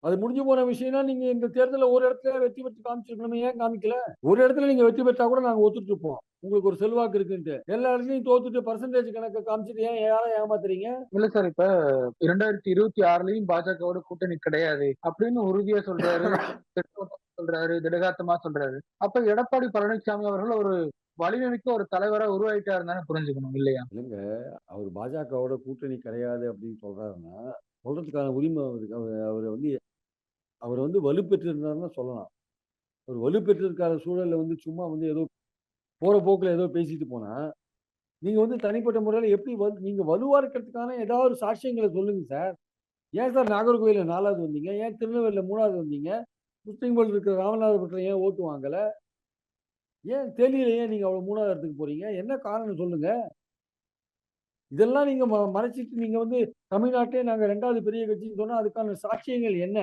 அது முடிஞ்சு போன விஷயம்னா, நீங்க இந்த தேர்தல்ல ஒரு இடத்துல வெற்றி பெற்று காமிச்சிருக்கணுமே, ஏன் காமிக்கல? ஒரு இடத்துல நீங்க வெற்றி பெற்றா கூட நாங்க ஒத்துட்டுருப்போம். உங்களுக்கு ஒரு செல்வாக்கு இருக்குன்ட்டு. எல்லா இடத்துலயும் தோத்துட்டு பெர்சன்டேஜ் கணக்க காமிச்சுட்டு ஏன் யார ஏமாத்துறீங்க? இல்ல சார், இப்ப 2026லயும் பாஜகவோட கூட்டணி கிடையாது அப்படின்னு உறுதியா சொல்றாரு. திட்டவட்டமா சொல்றாரு. திடகாத்தமா சொல்றாரு. அப்ப எடப்பாடி பழனிசாமி அவர்கள் ஒரு வலிமைமிக்க ஒரு தலைவரா உருவாயிட்டாருன்னு தானே புரிஞ்சுக்கணும் இல்லையா? இல்லங்க. அவரு பாஜகவோட கூட்டணி கிடையாது அப்படின்னு சொல்றாருன்னா, சொல்றதுக்கான உரிமை அவருக்கு. அவரு வந்து அவர் வந்து வலுப்பெற்றிருந்தாருன்னு சொல்லலாம். ஒரு வலுப்பெற்றிருக்காத சூழல்ல வந்து சும்மா வந்து ஏதோ போற போக்குல ஏதோ பேசிட்டு போனா, நீங்க வந்து தனிப்பட்ட முறையில எப்படி நீங்க வலுவா இருக்கிறதுக்கான ஏதாவது ஒரு சாட்சியங்கள சொல்லுங்க சார். ஏன் சார் நாகர்கோவில்ல 4வது வந்தீங்க? ஏன் திருநெல்வேலில 3வது வந்தீங்க? முஸ்லிம்கள் இருக்கிற ராமநாதபுரத்துல ஏன் ஓட்டு வாங்கல? ஏன் தேனியில ஏன் நீங்க அவ்வளவு 3வது இடத்துக்கு போறீங்க? என்ன காரணம் சொல்லுங்க? இதெல்லாம் நீங்க மறைச்சிட்டு நீங்க வந்து தமிழ்நாட்டிலே நாங்க 2வது பெரிய கட்சின்னு சொன்னா அதுக்கான சாட்சியங்கள் என்ன?